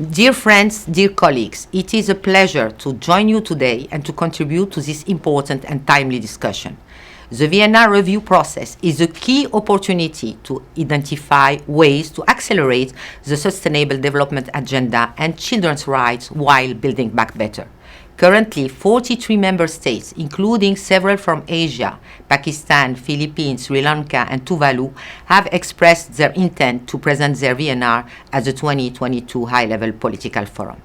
Dear friends, dear colleagues, it is a pleasure to join you today and to contribute to this important and timely discussion. The VNR review process is a key opportunity to identify ways to accelerate the Sustainable Development Agenda and children's rights while building back better. Currently, 43 member states, including several from Asia, Pakistan, Philippines, Sri Lanka, and Tuvalu, have expressed their intent to present their VNR at the 2022 High-Level Political Forum.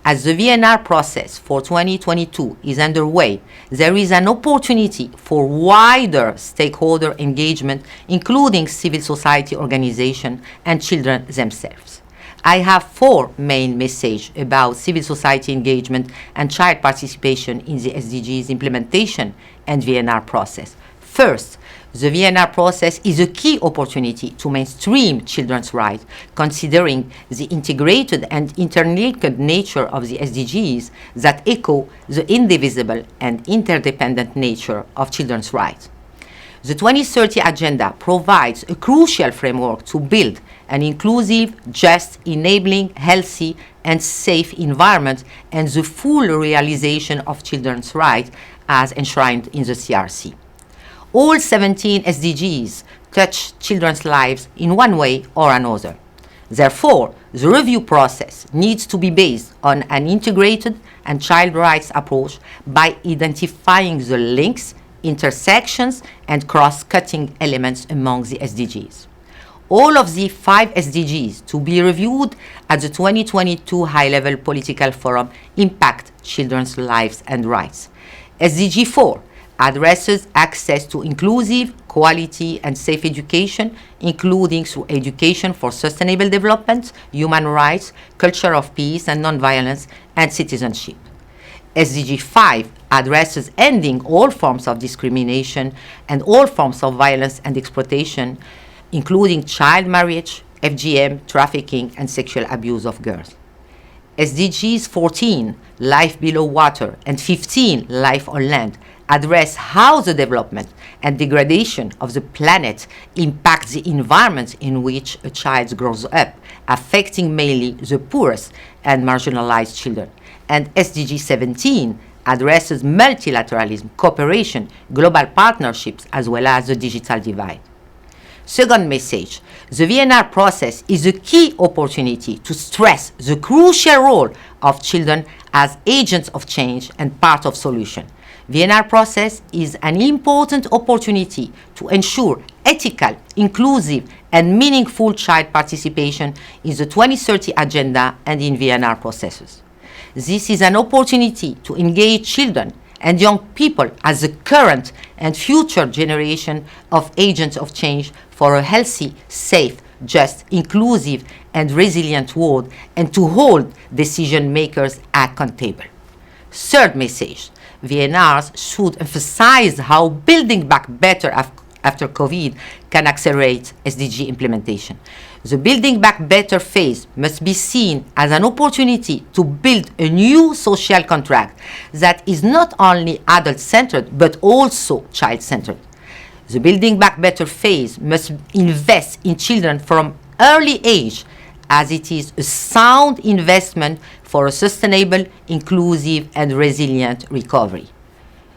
As the VNR process for 2022 is underway, there is an opportunity for wider stakeholder engagement, including civil society organizations and children themselves. I have four main messages about civil society engagement and child participation in the SDGs implementation and VNR process. First, the VNR process is a key opportunity to mainstream children's rights, considering the integrated and interlinked nature of the SDGs that echo the indivisible and interdependent nature of children's rights. The 2030 Agenda provides a crucial framework to build an inclusive, just, enabling, healthy, and safe environment and the full realization of children's rights as enshrined in the CRC. All 17 SDGs touch children's lives in one way or another. Therefore, the review process needs to be based on an integrated and child rights approach by identifying the links, intersections, and cross-cutting elements among the SDGs. All of the 5 SDGs to be reviewed at the 2022 High-Level Political Forum impact children's lives and rights. SDG 4 addresses access to inclusive, quality, and safe education, including through education for sustainable development, human rights, culture of peace and nonviolence, and citizenship. SDG 5 addresses ending all forms of discrimination and all forms of violence and exploitation, including child marriage, FGM, trafficking, and sexual abuse of girls. SDGs 14, Life Below Water, and 15, Life on Land, address how the development and degradation of the planet impact the environment in which a child grows up, affecting mainly the poorest and marginalized children. And SDG 17 addresses multilateralism, cooperation, global partnerships, as well as the digital divide. Second message, the VNR process is a key opportunity to stress the crucial role of children as agents of change and part of solution. VNR process is an important opportunity to ensure ethical, inclusive, and meaningful child participation in the 2030 Agenda and in VNR processes. This is an opportunity to engage children and young people as the current and future generation of agents of change for a healthy, safe, just, inclusive, and resilient world, and to hold decision makers accountable. Third message, VNRs should emphasize how building back better after COVID can accelerate SDG implementation. The Building Back Better phase must be seen as an opportunity to build a new social contract that is not only adult-centered but also child-centered. The Building Back Better phase must invest in children from early age, as it is a sound investment for a sustainable, inclusive, and resilient recovery.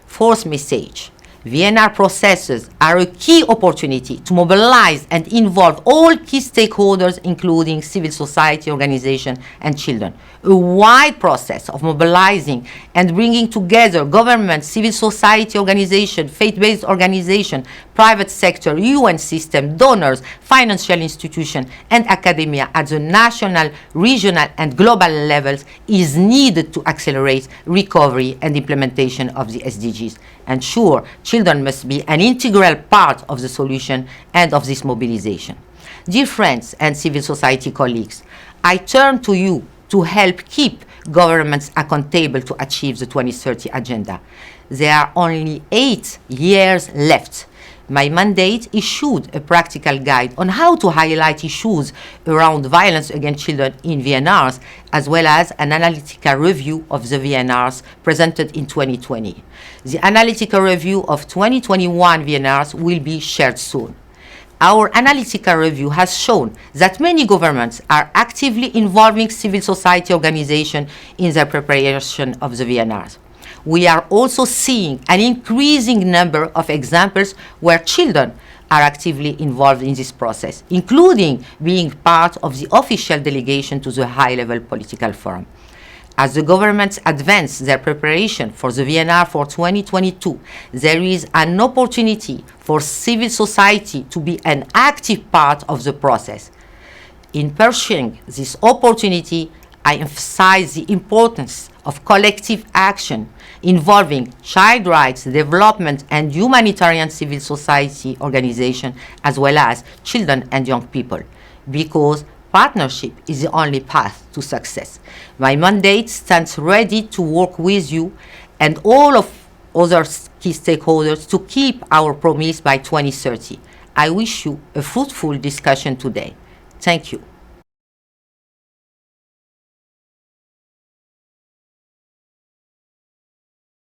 Fourth message, VNR processes are a key opportunity to mobilize and involve all key stakeholders, including civil society organizations and children. A wide process of mobilizing and bringing together government, civil society organizations, faith-based organizations, private sector, UN system, donors, financial institutions, and academia at the national, regional, and global levels is needed to accelerate recovery and implementation of the SDGs. And sure, children must be an integral part of the solution and of this mobilization. Dear friends and civil society colleagues, I turn to you to help keep governments accountable to achieve the 2030 Agenda. There are only 8 years left. My mandate issued a practical guide on how to highlight issues around violence against children in VNRs, as well as an analytical review of the VNRs presented in 2020. The analytical review of 2021 VNRs will be shared soon. Our analytical review has shown that many governments are actively involving civil society organizations in the preparation of the VNRs. We are also seeing an increasing number of examples where children are actively involved in this process, including being part of the official delegation to the high-level political forum. As the governments advance their preparation for the VNR for 2022, there is an opportunity for civil society to be an active part of the process. In pursuing this opportunity, I emphasize the importance of collective action involving child rights, development, and humanitarian civil society organizations, as well as children and young people, because partnership is the only path to success. My mandate stands ready to work with you and all of other key stakeholders to keep our promise by 2030. I wish you a fruitful discussion today. Thank you.